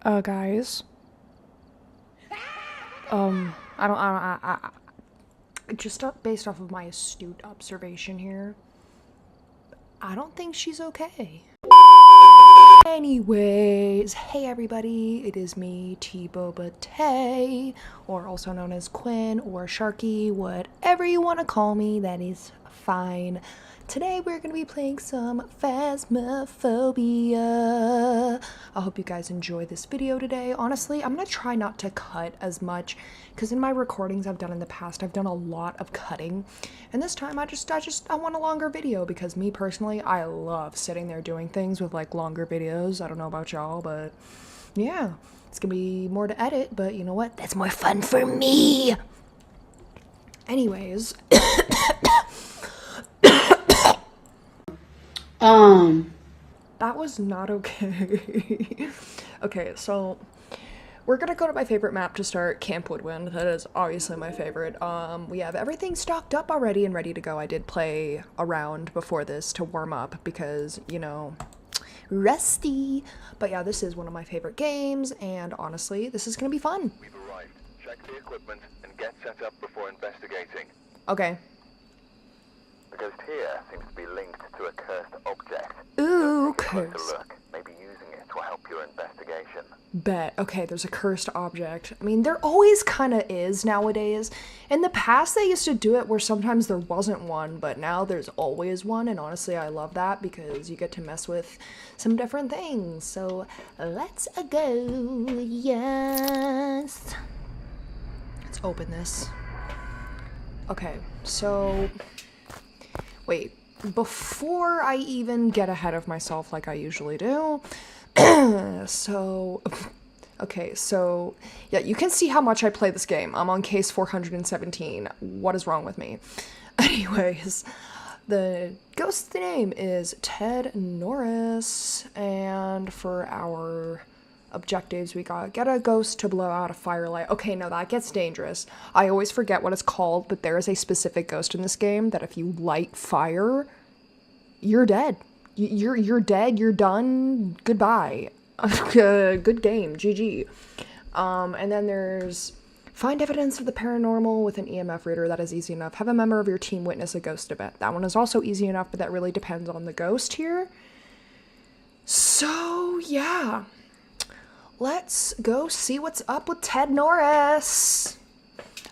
Guys. I just based off of my astute observation here, I don't think she's okay. Anyways, hey everybody, it is me, T-Boba Tay, or also known as Quinn or Sharky, whatever you want to call me, that is fine. Today we're going to be playing some Phasmophobia. I hope you guys enjoy this video today. Honestly, I'm going to try not to cut as much, because in my recordings I've done in the past, I've done a lot of cutting. And this time I want a longer video, because me personally, I love sitting there doing things with like longer videos. I don't know about y'all, but yeah, it's going to be more to edit, but you know what? That's more fun for me. Anyways, that was not okay. Okay, so we're gonna go to my favorite map to start, Camp Woodwind. That is obviously my favorite. We have everything stocked up already and ready to go. I did play a round before this to warm up because, you know, rusty. But yeah, this is one of my favorite games, and honestly, this is gonna be fun. We've arrived. Check the equipment and get set up before investigating. Okay. The ghost here seems to be linked to a cursed object. Ooh, Take a closer cursed. look. Maybe using it will help your investigation. Bet. Okay, there's a cursed object. I mean, there always kind of is nowadays. In the past, they used to do it where sometimes there wasn't one, but now there's always one, and honestly, I love that because you get to mess with some different things. So, let's go. Yes. Let's open this. Okay, so wait, before I even get ahead of myself like I usually do, okay, so, yeah, you can see how much I play this game. I'm on case 417. What is wrong with me? Anyways, the ghost's name is Ted Norris, and for our objectives, we got get a ghost to blow out a firelight. Okay, no, that gets dangerous. I always forget what it's called, but there is a specific ghost in this game that if you light fire, you're dead. You're dead. You're done. Goodbye. Good game. GG. And then there's find evidence of the paranormal with an EMF reader. That is easy enough. Have a member of your team witness a ghost event. That one is also easy enough, but that really depends on the ghost here. So yeah. Let's go see what's up with Ted Norris.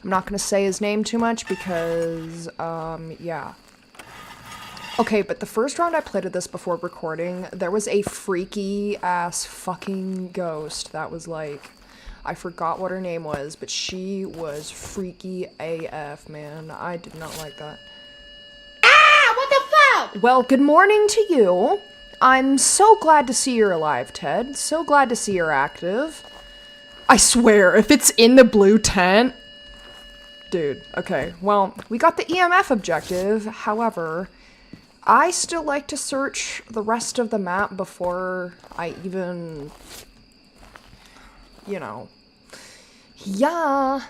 I'm not gonna say his name too much because, yeah. Okay, but the first round I played of this before recording, there was a freaky ass fucking ghost that was like, I forgot what her name was, but she was freaky AF, man. I did not like that. Ah! What the fuck? Well, good morning to you. I'm so glad to see you're alive, Ted. So glad to see you're active. I swear, if it's in the blue tent... Dude, okay. Well, we got the EMF objective. However, I still like to search the rest of the map before I even... You know... Yeah!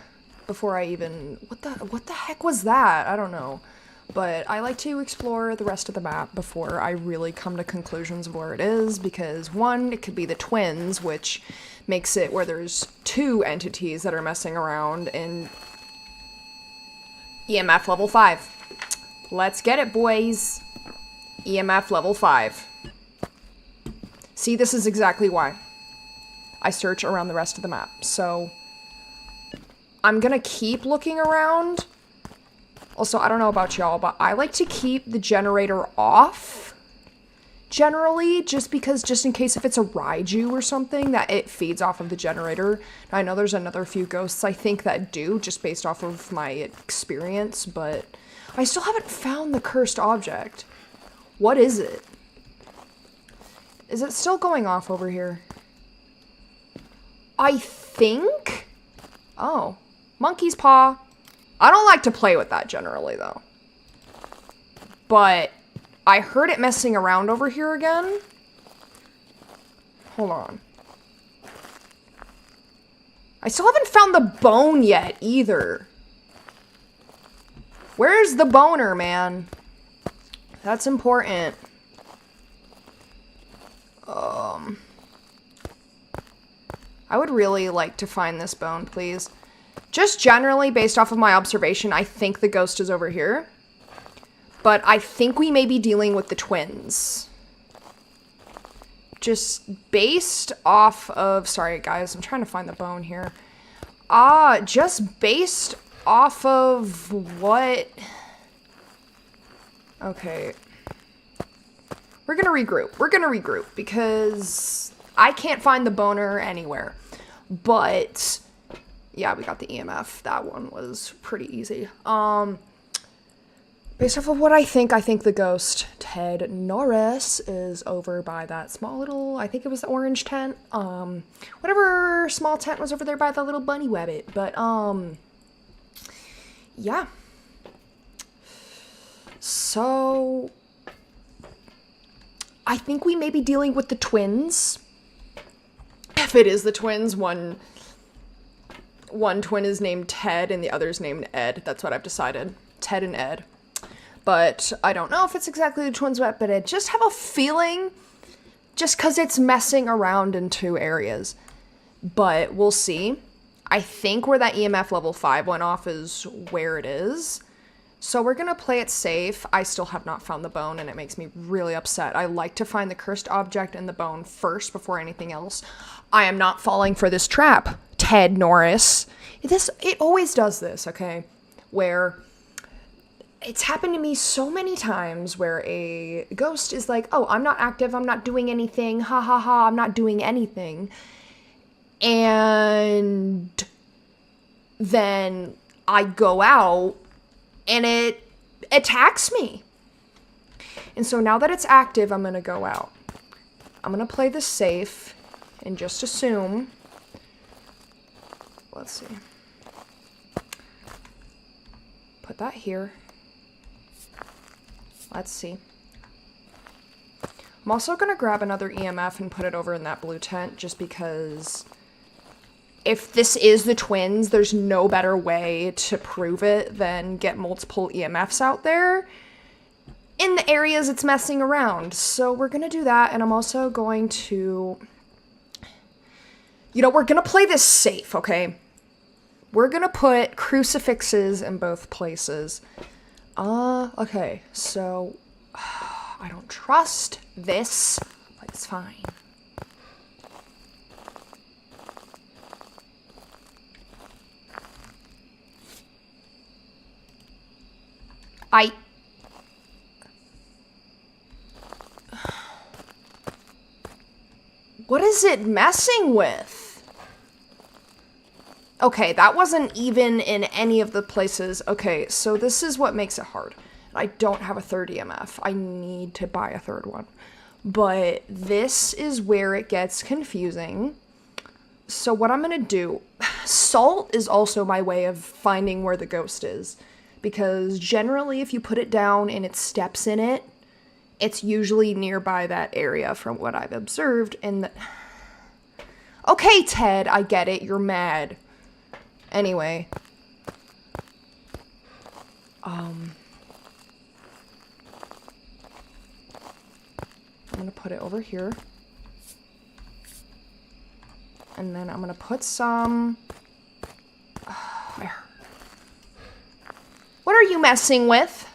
Before I even... What the heck was that? I don't know. But I like to explore the rest of the map before I really come to conclusions of where it is, because one, it could be the twins, which makes it where there's two entities that are messing around, and EMF level 5. Let's get it, boys. EMF level 5. See, this is exactly why I search around the rest of the map. So I'm gonna keep looking around. Also, I don't know about y'all, but I like to keep the generator off, generally, just in case if it's a Raiju or something, that it feeds off of the generator. I know there's another few ghosts, I think, that do, just based off of my experience, but I still haven't found the cursed object. What is it? Is it still going off over here? I think? Oh. Monkey's paw. I don't like to play with that generally, though. But I heard it messing around over here again. Hold on. I still haven't found the bone yet, either. Where's the boner, man? That's important. I would really like to find this bone, please. Just generally, based off of my observation, I think the ghost is over here. But I think we may be dealing with the twins. Just based off of... Sorry, guys, I'm trying to find the bone here. Just based off of what... Okay. We're gonna regroup because I can't find the boner anywhere. But... Yeah, we got the EMF. That one was pretty easy. Based off of what I think the ghost, Ted Norris, is over by that small little, I think it was the orange tent. Whatever small tent was over there by the little bunny rabbit. But, yeah. So, I think we may be dealing with the twins. If it is the twins, one twin is named Ted and the other's named Ed. That's what I've decided. Ted and Ed. But I don't know if it's exactly the twins yet, but I just have a feeling, just because it's messing around in two areas. But we'll see. I think where that EMF level 5 went off is where it is. So we're going to play it safe. I still have not found the bone, and it makes me really upset. I like to find the cursed object and the bone first before anything else. I am not falling for this trap, Ted Norris. It always does this, okay? Where... It's happened to me so many times where a ghost is like, oh, I'm not active, I'm not doing anything, ha ha ha, I'm not doing anything. And then I go out and it attacks me. And so now that it's active, I'm gonna go out. I'm gonna play this safe and just assume. Let's see. Put that here. Let's see. I'm also going to grab another EMF and put it over in that blue tent just because if this is the twins, there's no better way to prove it than get multiple EMFs out there in the areas it's messing around. So we're going to do that, and I'm also going to... You know, we're going to play this safe, okay? We're going to put crucifixes in both places. Okay, so, I don't trust this, but it's fine. What is it messing with? Okay, that wasn't even in any of the places. Okay, so this is what makes it hard. I don't have a third EMF. I need to buy a third one. But this is where it gets confusing. So what I'm gonna do... Salt is also my way of finding where the ghost is. Because generally, if you put it down and it steps in it, it's usually nearby that area from what I've observed. And okay, Ted, I get it. You're mad. Anyway, I'm gonna put it over here, and then I'm gonna put some, what are you messing with?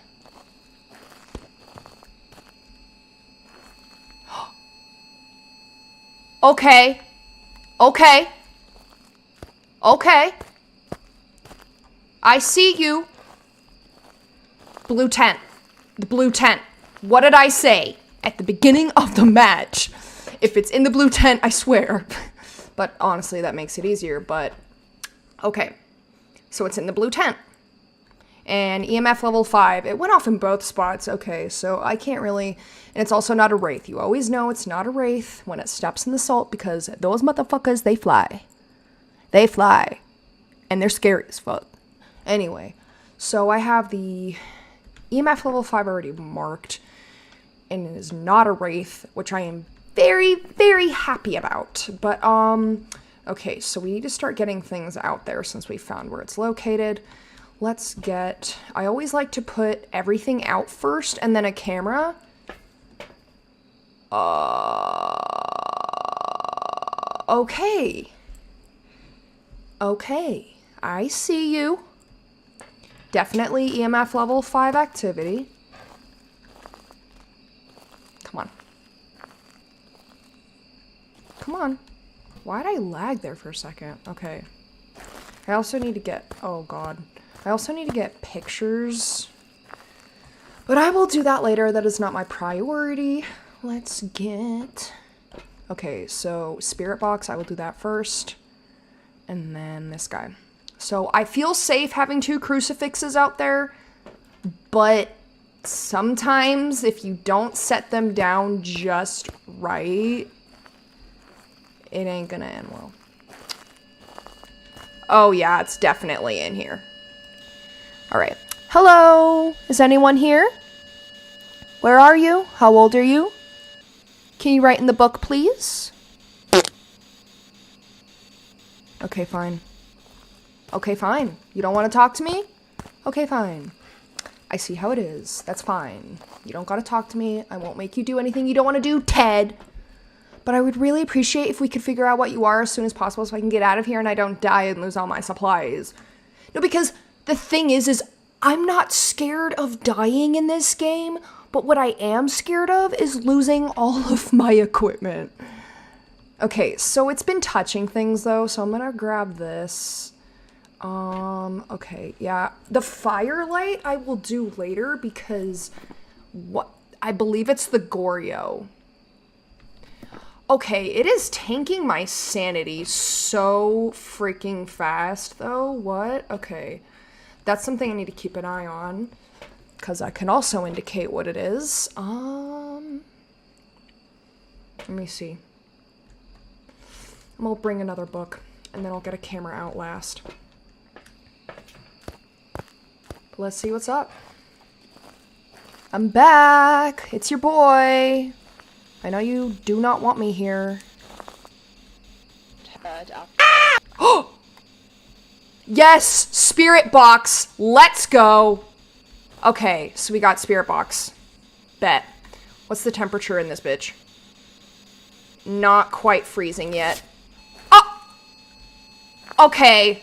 Okay, okay, okay. I see you. Blue tent. The blue tent. What did I say at the beginning of the match? If it's in the blue tent, I swear. But honestly, that makes it easier. But, okay. So it's in the blue tent. And EMF level 5. It went off in both spots. Okay, so I can't really... And it's also not a wraith. You always know it's not a wraith when it steps in the salt because those motherfuckers, they fly. They fly. And they're scary as fuck. Anyway, so I have the EMF level 5 already marked, and it is not a wraith, which I am very, very happy about. But, okay, so we need to start getting things out there since we found where it's located. Let's get... I always like to put everything out first, and then a camera. Okay. Okay, I see you. Definitely EMF level 5 activity. Come on. Come on. Why'd I lag there for a second? Okay. I also need to get... Oh, God. I also need to get pictures. But I will do that later. That is not my priority. Let's get... Okay, so spirit box. I will do that first. And then this guy. So I feel safe having 2 crucifixes out there. But sometimes if you don't set them down just right... It ain't gonna end well. Oh yeah, it's definitely in here. Alright. Hello? Is anyone here? Where are you? How old are you? Can you write in the book, please? Okay, fine. Okay, fine. You don't want to talk to me? Okay, fine. I see how it is. That's fine. You don't gotta talk to me. I won't make you do anything you don't want to do, Ted. But I would really appreciate if we could figure out what you are as soon as possible so I can get out of here and I don't die and lose all my supplies. No, because the thing is I'm not scared of dying in this game, but what I am scared of is losing all of my equipment. Okay, so it's been touching things though, so I'm gonna grab this. Okay, yeah. The firelight I will do later because I believe it's the Goryo. Okay, it is tanking my sanity so freaking fast, though. What? Okay. That's something I need to keep an eye on. Because I can also indicate what it is. Let me see. I'm gonna bring another book. And then I'll get a camera out last. But let's see what's up. I'm back! It's your boy! I know you do not want me here. Oh! Yes! Spirit box! Let's go! Okay, so we got spirit box. Bet. What's the temperature in this bitch? Not quite freezing yet. Oh! Okay.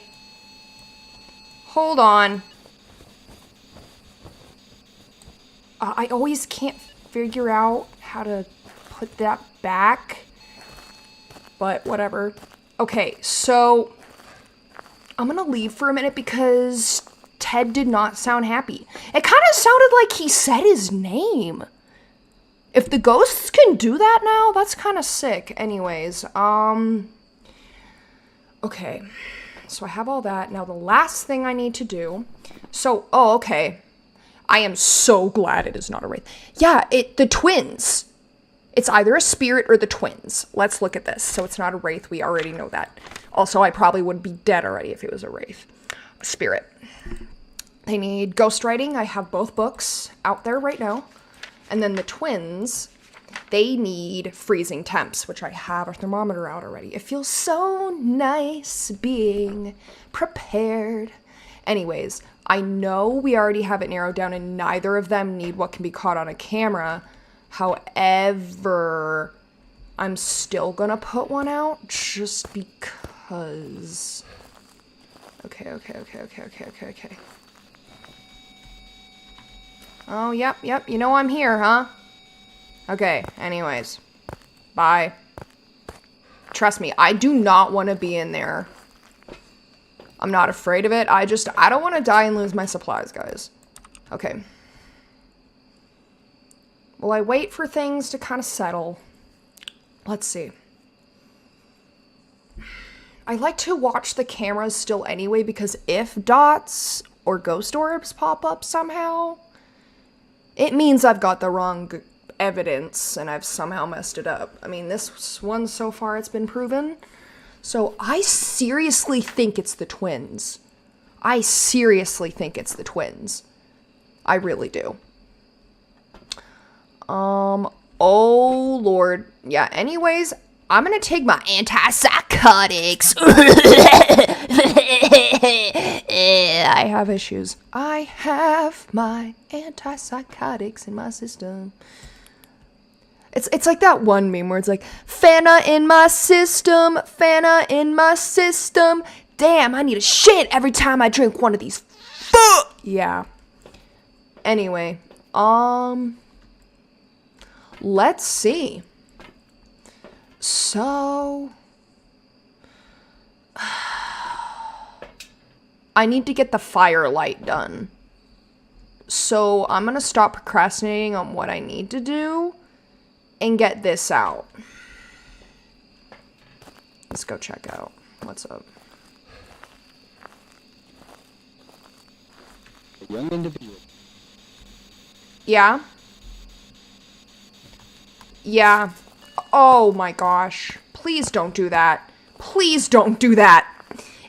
Hold on. I always can't figure out how to put that back, but whatever. Okay, so I'm gonna leave for a minute because Ted did not sound happy. It kind of sounded like he said his name. If the ghosts can do that now, that's kind of sick. Anyways, okay. So I have all that. Now the last thing I need to do. So, oh, okay. I am so glad it is not a wraith. Yeah, the twins. It's either a spirit or the twins. Let's look at this. So it's not a wraith. We already know that. Also, I probably would be dead already if it was a wraith. A spirit. They need ghostwriting. I have both books out there right now. And then the twins, they need freezing temps, which I have a thermometer out already. It feels so nice being prepared. Anyways, I know we already have it narrowed down and neither of them need what can be caught on a camera. However, I'm still gonna put one out just because. Okay. Oh, yep, you know I'm here, huh? Okay, anyways. Bye. Trust me, I do not want to be in there. I'm not afraid of it, I don't want to die and lose my supplies, guys. Okay. Well, I wait for things to kind of settle. Let's see. I like to watch the cameras still anyway because if dots or ghost orbs pop up somehow, it means I've got the wrong evidence and I've somehow messed it up. I mean, this one so far it's been proven. So I seriously think it's the twins. I seriously think it's the twins. I really do. Oh Lord. Yeah, anyways, I'm gonna take my antipsychotics. I have issues. I have my antipsychotics in my system. It's like that one meme where it's like, Fana in my system, damn, I need a shit every time I drink one of these. Yeah. Anyway, let's see. So, I need to get the firelight done. So, I'm gonna stop procrastinating on what I need to do and get this out. Let's go check out what's up. A young individual. Yeah? Yeah. Oh my gosh. Please don't do that. Please don't do that.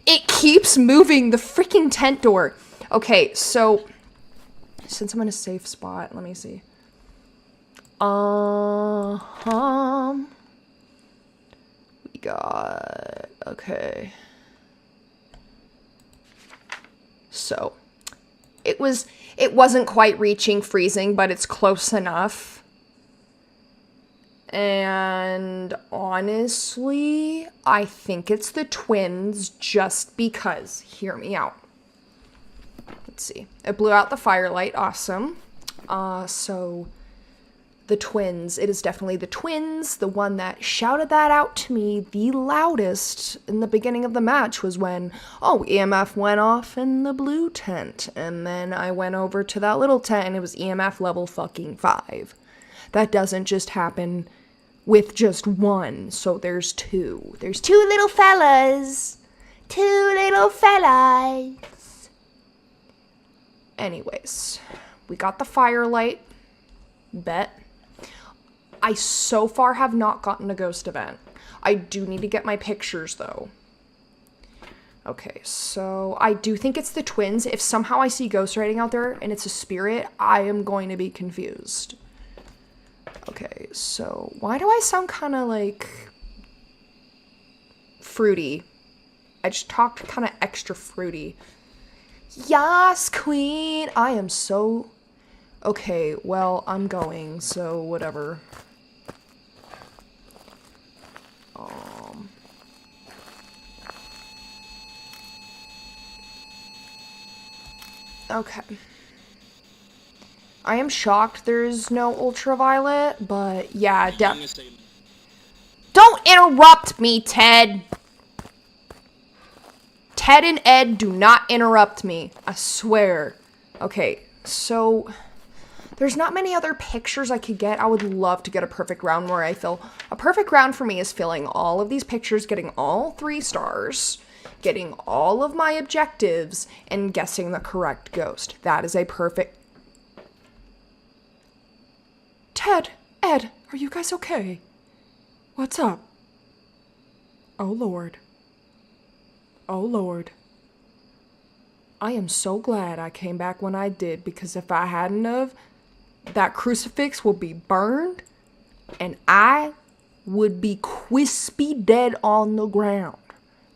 It keeps moving the freaking tent door. Okay, so since I'm in a safe spot, let me see. We got, okay. So, it wasn't quite reaching freezing, but it's close enough. And honestly, I think it's the twins just because. Hear me out. Let's see. It blew out the firelight. Awesome. So the twins. It is definitely the twins. The one that shouted that out to me the loudest in the beginning of the match was when, EMF went off in the blue tent. And then I went over to that little tent and it was EMF level fucking 5. That doesn't just happen with just one. So there's two. There's two little fellas. Two little fellas. Anyways, we got the firelight. Bet. I so far have not gotten a ghost event. I do need to get my pictures though. Okay, so I do think it's the twins. If somehow I see ghost writing out there and it's a spirit, I am going to be confused. Okay, so why do I sound kind of like fruity? I just talked kind of extra fruity. Yas, queen. I am so... Okay, well, I'm going, so whatever. Okay. I am shocked there's no ultraviolet, but yeah, Don't interrupt me, Ted! Ted and Ed, do not interrupt me. I swear. Okay, so there's not many other pictures I could get. I would love to get a perfect round where I fill. A perfect round for me is filling all of these pictures, getting all 3 stars, getting all of my objectives, and guessing the correct ghost. That is a perfect... Ted, Ed, are you guys okay? What's up? Oh, Lord. Oh, Lord. I am so glad I came back when I did, because if I hadn't of, that crucifix would be burned, and I would be crispy dead on the ground,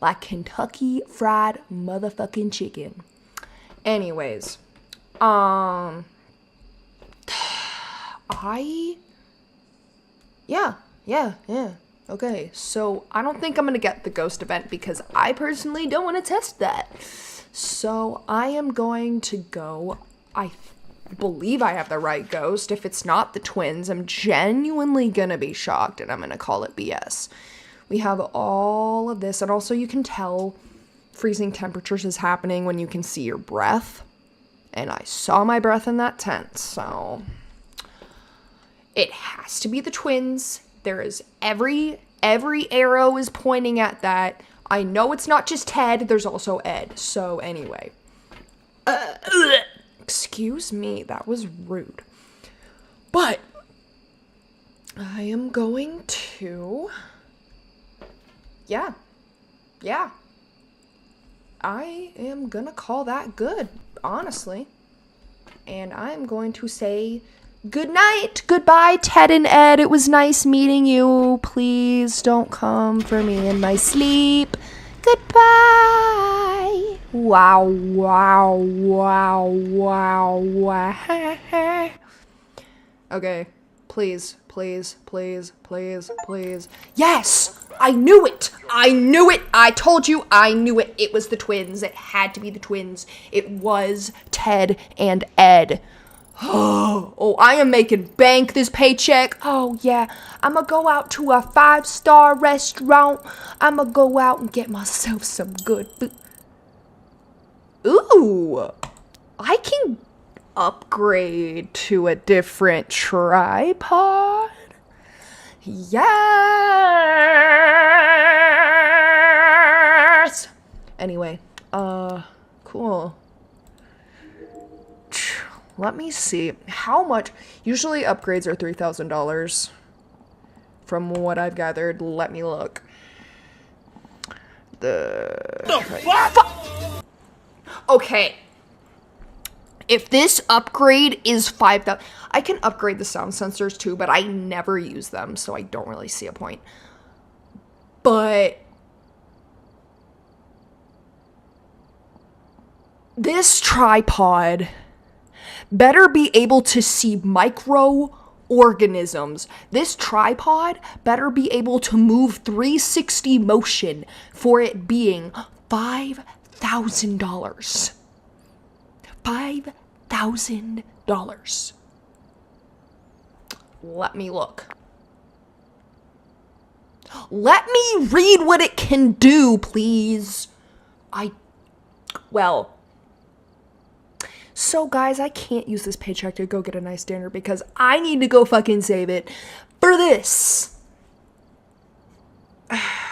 like Kentucky Fried Motherfucking Chicken. Anyways, Yeah. Okay, so I don't think I'm gonna get the ghost event because I personally don't want to test that. So I am going to go. I believe I have the right ghost. If it's not the twins, I'm genuinely gonna be shocked and I'm gonna call it BS. We have all of this, and also you can tell freezing temperatures is happening when you can see your breath. And I saw my breath in that tent, so it has to be the twins. There is every arrow is pointing at that. I know it's not just Ted, there's also Ed. So anyway. Excuse me, that was rude. But I am going to... Yeah. I am gonna call that good, honestly. And I'm going to say... Good night. Goodbye, Ted and Ed. It was nice meeting you. Please don't come for me in my sleep. Goodbye. Wow. Okay. Please. Yes. I knew it! I knew it! I told you I knew it! It was the twins. It had to be the twins. It was Ted and Ed. Oh, I am making bank this paycheck. Oh, yeah. I'm gonna go out to a 5-star restaurant. I'm gonna go out and get myself some good food. Ooh, I can upgrade to a different tripod. Yes! Anyway, cool. Let me see. How much? Usually upgrades are $3,000. From what I've gathered, let me look. Okay. If this upgrade is 5,000, I can upgrade the sound sensors too, but I never use them, so I don't really see a point. But this tripod better be able to see microorganisms. This tripod better be able to move 360 motion for it being $5,000. $5,000. Let me look. Let me read what it can do, please. So guys, I can't use this paycheck to go get a nice dinner because I need to go fucking save it for this.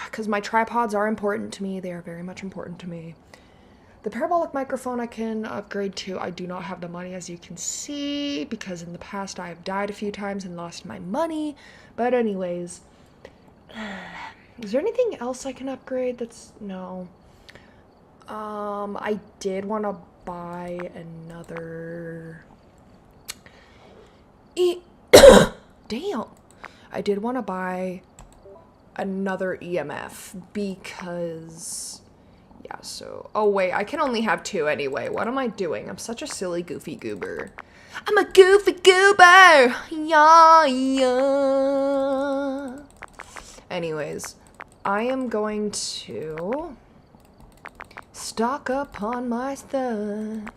Because my tripods are important to me. They are very much important to me. The parabolic microphone I can upgrade to. I do not have the money, as you can see, because in the past I have died a few times and lost my money. But anyways, is there anything else I can upgrade that's... No. I did want to buy another... Damn. I did want to buy another EMF because... Yeah, so... Oh, wait, I can only have 2 anyway. What am I doing? I'm such a silly, goofy goober. I'm a goofy goober! Yeah, yeah. Anyways, I am going to stock up on my stuff.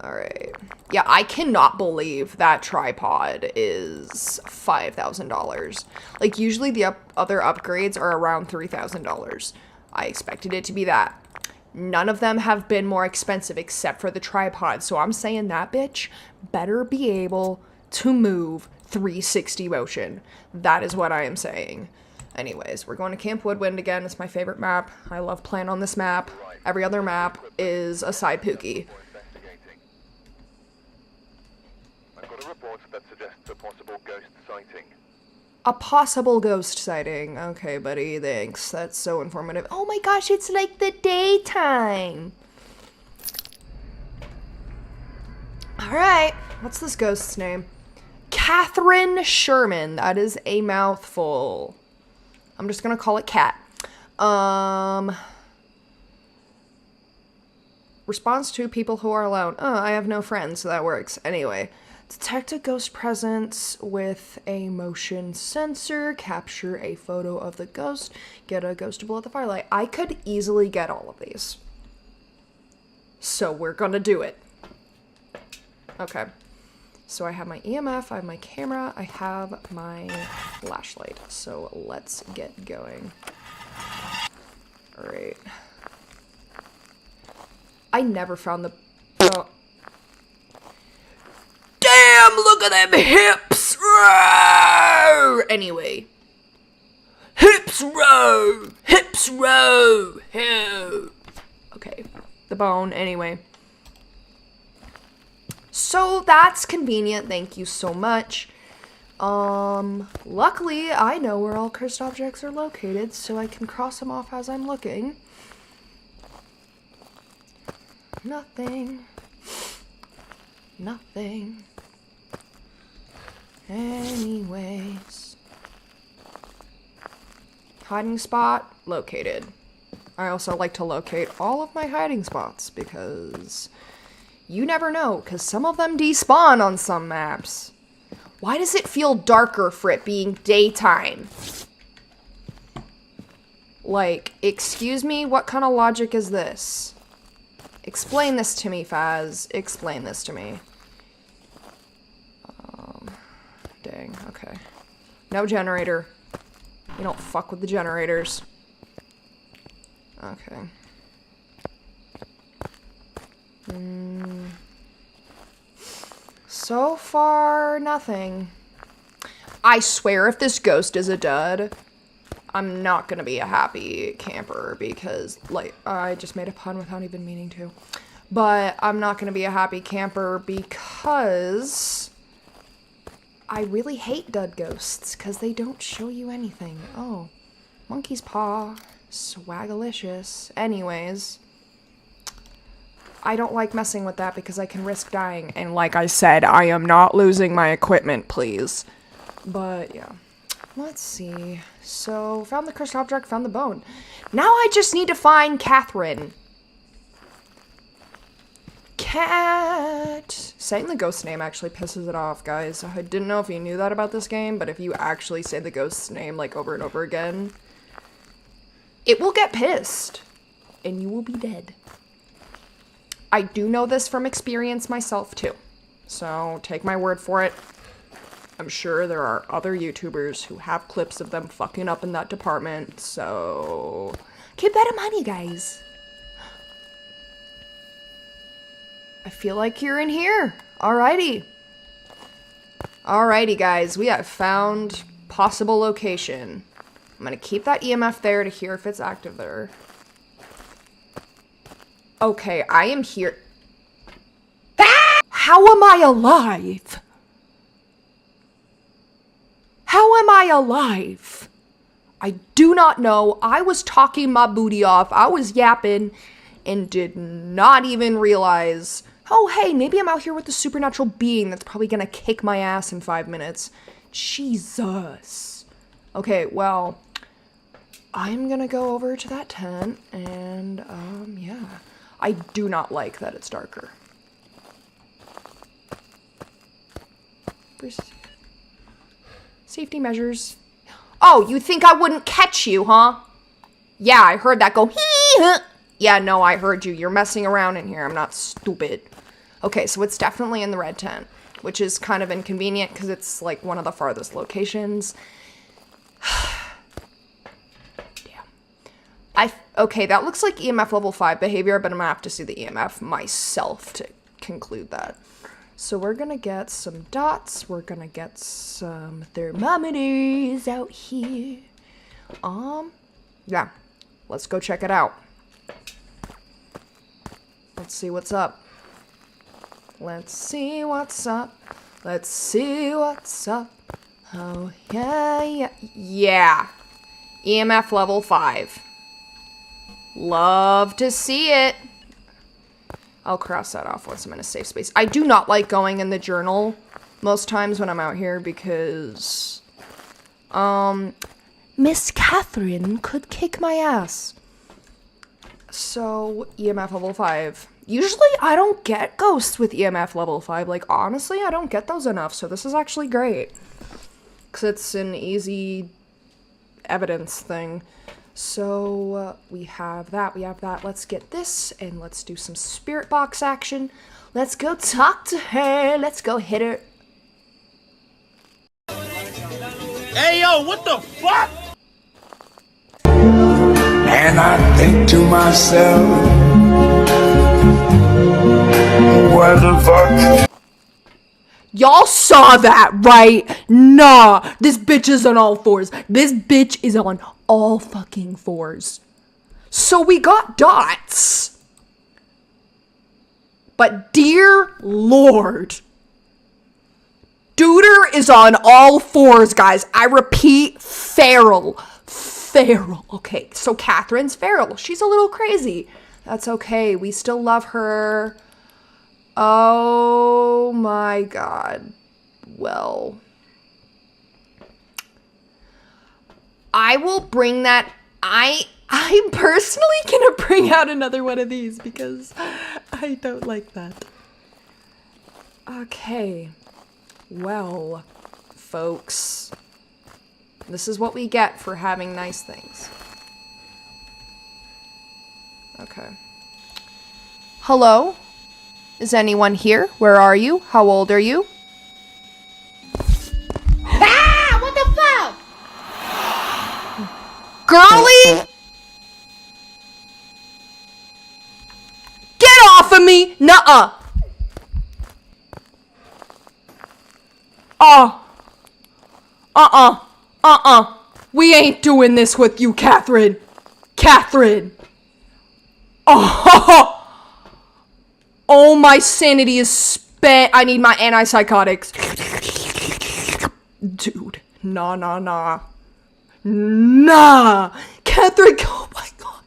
Alright. Yeah, I cannot believe that tripod is $5,000. Like, usually the other upgrades are around $3,000. I expected it to be that. None of them have been more expensive except for the tripod. So I'm saying that bitch better be able to move 360 motion. That is what I am saying. Anyways, we're going to Camp Woodwind again. It's my favorite map. I love playing on this map. Every other map is a side Pookie. I've got a report that suggests a possible ghost sighting. A possible ghost sighting. Okay, buddy, thanks. That's so informative. Oh my gosh, it's like the daytime. Alright, what's this ghost's name? Catherine Sherman. That is a mouthful. I'm just gonna call it Cat. Response to people who are alone. Oh, I have no friends, so that works. Anyway. Detect a ghost presence with a motion sensor. Capture a photo of the ghost. Get a ghostable at the firelight. I could easily get all of these. So we're gonna do it. Okay. So I have my EMF, I have my camera, I have my flashlight. So let's get going. Alright. I never found the... Oh. Damn, look at them hips! Row! Anyway. Hips row! Hips row! Ho! Okay. The bone, anyway. So that's convenient, thank you so much. Luckily, I know where all cursed objects are located, so I can cross them off as I'm looking. Nothing. Nothing. Anyways. Hiding spot located. I also like to locate all of my hiding spots because you never know, because some of them despawn on some maps. Why does it feel darker for it being daytime? Like, excuse me, what kind of logic is this? Explain this to me, Phaz. Explain this to me. Dang, okay. No generator. You don't fuck with the generators. Okay. So far, nothing. I swear if this ghost is a dud, I'm not gonna be a happy camper because, like, I just made a pun without even meaning to. But I'm not gonna be a happy camper because I really hate dud ghosts because they don't show you anything. Oh, monkey's paw. Swagalicious. Anyways, I don't like messing with that because I can risk dying. And like I said, I am not losing my equipment, please. But yeah. Let's see. So, found the cursed object, found the bone. Now I just need to find Catherine. Cat. Saying the ghost's name actually pisses it off, guys. I didn't know if you knew that about this game, but if you actually say the ghost's name like over and over again, it will get pissed. And you will be dead. I do know this from experience myself too. So, take my word for it. I'm sure there are other YouTubers who have clips of them fucking up in that department, so keep that in mind, you guys. I feel like you're in here. Alrighty. Alrighty, guys. We have found possible location. I'm gonna keep that EMF there to hear if it's active there. Okay, I am here. How am I alive? How am I alive? I do not know. I was talking my booty off. I was yapping and did not even realize, oh, hey, maybe I'm out here with a supernatural being that's probably gonna kick my ass in 5 minutes. Jesus. Okay, well, I'm gonna go over to that tent and, yeah. I do not like that it's darker. Safety measures. Oh, you think I wouldn't catch you, huh? Yeah, I heard that go, hee. Yeah, no, I heard you. You're messing around in here. I'm not stupid. Okay, so it's definitely in the red tent, which is kind of inconvenient because it's like one of the farthest locations. Damn. Okay, that looks like EMF level 5 behavior, but I'm gonna have to see the EMF myself to conclude that. So we're gonna get some dots, we're gonna get some thermometers out here. Yeah, let's go check it out. Let's see what's up. Let's see what's up. Let's see what's up. Oh, yeah. Yeah. EMF level 5. Love to see it. I'll cross that off once I'm in a safe space. I do not like going in the journal most times when I'm out here because, Miss Catherine could kick my ass. So, EMF level 5. Usually I don't get ghosts with EMF level 5. Like, honestly, I don't get those enough, so this is actually great. Because it's an easy evidence thing. So, we have that, let's get this, and let's do some spirit box action. Let's go talk to her, let's go hit her. Hey, yo, what the fuck? And I think to myself, what the fuck? Y'all saw that, right? Nah, this bitch is on all fours. This bitch is on all fucking fours. So we got dots. But dear Lord, Duder is on all fours, guys. I repeat, feral. Feral. Okay, so Catherine's feral. She's a little crazy. That's okay. We still love her. Oh my god. Well, I will bring that. I'm personally gonna bring out another one of these because I don't like that. Okay. Well, folks, this is what we get for having nice things. Okay. Hello? Is anyone here? Where are you? How old are you? Ah! What the fuck? Girlie! Get off of me! Nuh-uh! We ain't doing this with you, Catherine. Catherine! Oh! Oh, my sanity is spent. I need my antipsychotics. Dude. Nah. Catherine, oh my god.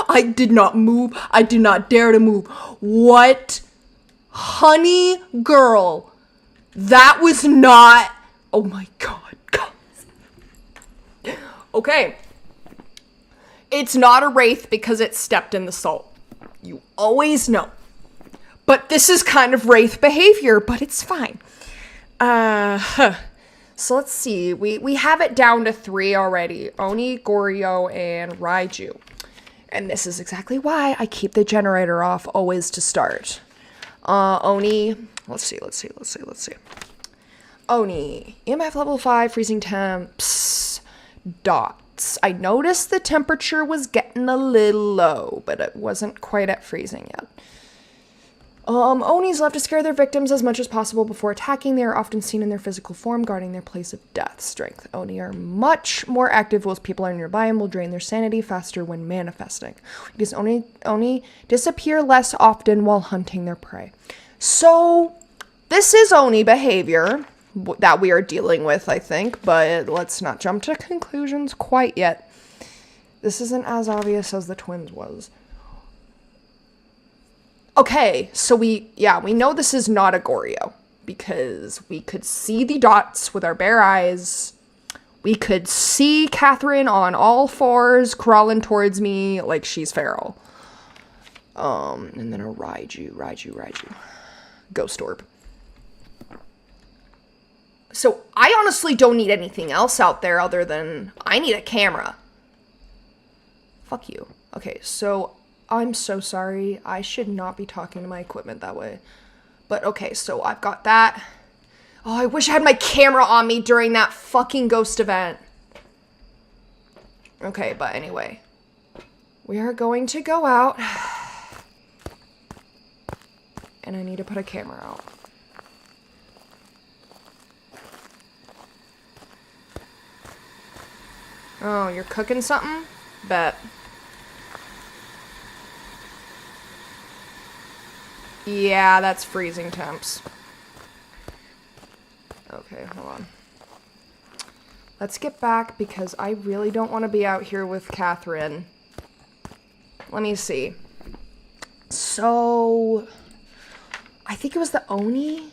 I did not move. I did not dare to move. What? Honey girl. That was not... Oh my god. Okay. It's not a wraith because it stepped in the salt. You always know. But this is kind of wraith behavior, but it's fine. So let's see. We have it down to 3 already. Oni, Goryo, and Raiju. And this is exactly why I keep the generator off always to start. Oni, let's see. Oni, EMF level 5, freezing temps, dots. I noticed the temperature was getting a little low, but it wasn't quite at freezing yet. Onis love to scare their victims as much as possible before attacking. They are often seen in their physical form, guarding their place of death. Strength. Oni are much more active whilst people are nearby and will drain their sanity faster when manifesting. Because Oni disappear less often while hunting their prey. So, this is Oni behavior that we are dealing with, I think, but let's not jump to conclusions quite yet. This isn't as obvious as the twins was. Okay, so we know this is not a Goryo, because we could see the dots with our bare eyes. We could see Catherine on all 4s crawling towards me like she's feral. And then a Raiju. Ghost orb. So I honestly don't need anything else out there other than I need a camera. Fuck you. Okay, so I'm so sorry. I should not be talking to my equipment that way. But okay, so I've got that. Oh, I wish I had my camera on me during that fucking ghost event. Okay, but anyway. We are going to go out. And I need to put a camera out. Oh, you're cooking something? Bet. Yeah, that's freezing temps. Okay, hold on. Let's get back because I really don't want to be out here with Catherine. Let me see. So, I think it was the Oni?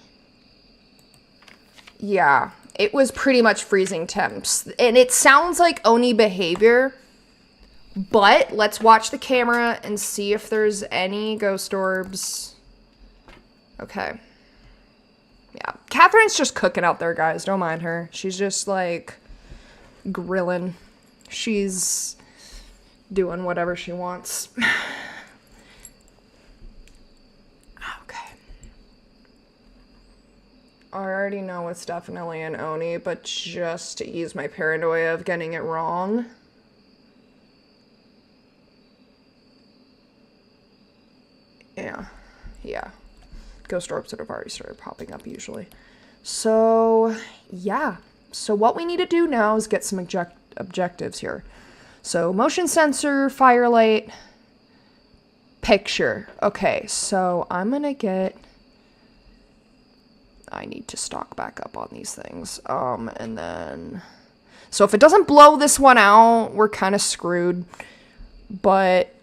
Yeah, it was pretty much freezing temps. And it sounds like Oni behavior, but let's watch the camera and see if there's any ghost orbs. Okay. Yeah. Catherine's just cooking out there, guys. Don't mind her. She's just, like, grilling. She's doing whatever she wants. Okay. I already know it's definitely an Oni, but just to ease my paranoia of getting it wrong. Yeah. Ghost orbs that have already started popping up usually. So, yeah. So what we need to do now is get some objectives here. So, motion sensor, firelight, picture. Okay, so I'm gonna get... I need to stock back up on these things. And then... So if it doesn't blow this one out, we're kind of screwed. But...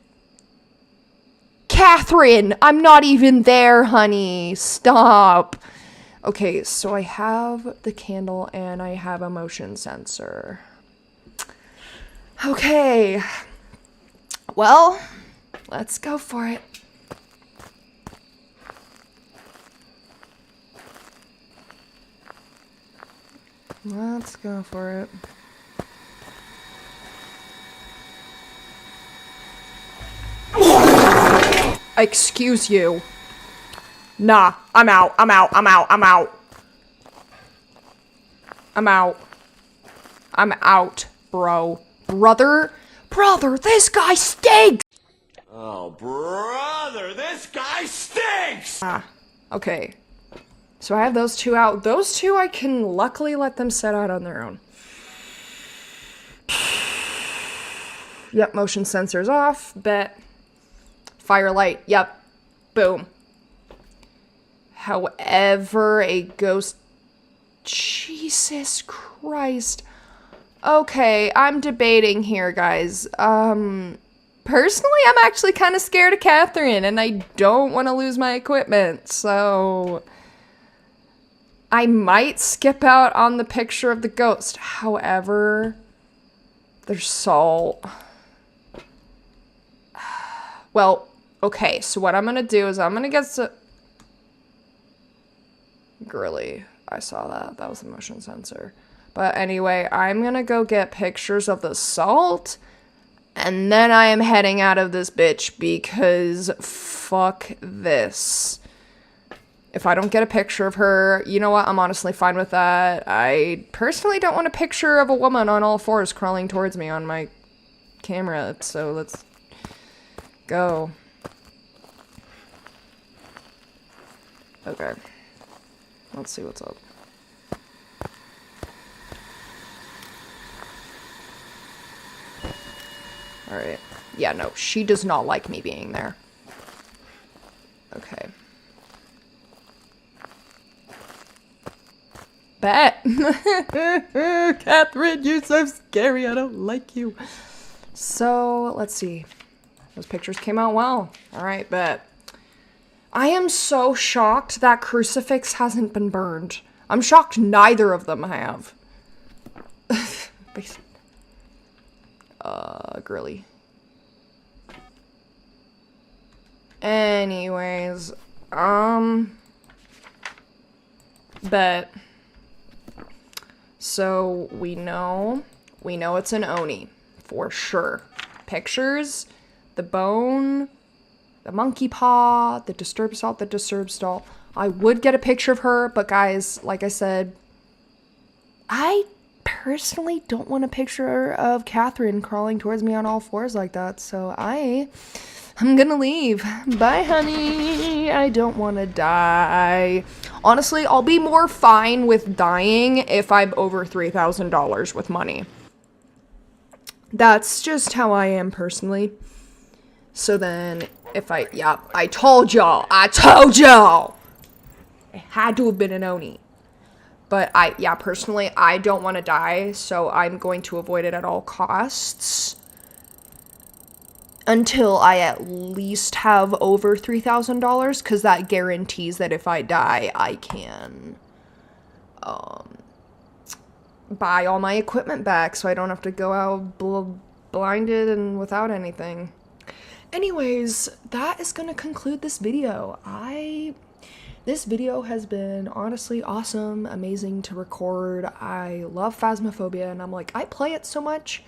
Catherine, I'm not even there, honey. Stop. Okay, so I have the candle and I have a motion sensor. Okay. Well, let's go for it. Let's go for it. Excuse you. Nah, I'm out. I'm out. I'm out. I'm out. I'm out. I'm out, bro. Brother, this guy stinks! Oh, brother, this guy stinks! Okay. So I have those two out. Those two I can luckily let them set out on their own. Yep, motion sensors off. Bet. Firelight. Yep. Boom. However, a ghost... Jesus Christ. Okay, I'm debating here, guys. Personally, I'm actually kind of scared of Catherine, and I don't want to lose my equipment, so... I might skip out on the picture of the ghost. However, there's salt. Well, okay, so what I'm gonna do is I'm gonna get some... Girly, I saw that. That was a motion sensor. But anyway, I'm gonna go get pictures of the salt, and then I am heading out of this bitch because fuck this. If I don't get a picture of her, you know what? I'm honestly fine with that. I personally don't want a picture of a woman on all fours crawling towards me on my camera, so let's go. Okay. Let's see what's up. Alright. Yeah, no, she does not like me being there. Okay. Bet. Catherine, you're so scary. I don't like you. So, let's see. Those pictures came out well. Alright, bet. I am so shocked that crucifix hasn't been burned. I'm shocked neither of them have. Girly. Anyways, bet. So, we know it's an Oni, for sure. Pictures, the bone, the monkey paw, the disturbed doll. I would get a picture of her, but guys, like I said, I personally don't want a picture of Catherine crawling towards me on all fours like that, so I'm gonna leave. Bye, honey. I don't want to die. Honestly, I'll be more fine with dying if I'm over $3,000 with money. That's just how I am personally. So then, if I told y'all. It had to have been an Oni. But personally, I don't want to die, so I'm going to avoid it at all costs. Until I at least have over $3,000, because that guarantees that if I die, I can buy all my equipment back, so I don't have to go out blinded and without anything. Anyways, that is going to conclude this video. This video has been honestly awesome, amazing to record. I love Phasmophobia, and I'm like, I play it so much,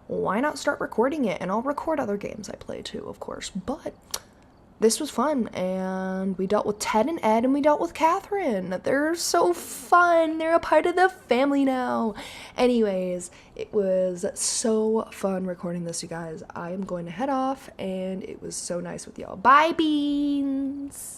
why not start recording it? And I'll record other games I play too, of course. But this was fun, and we dealt with Ted and Ed, and we dealt with Catherine. They're so fun. They're a part of the family now. Anyways, it was so fun recording this, you guys. I am going to head off, and it was so nice with y'all. Bye, beans!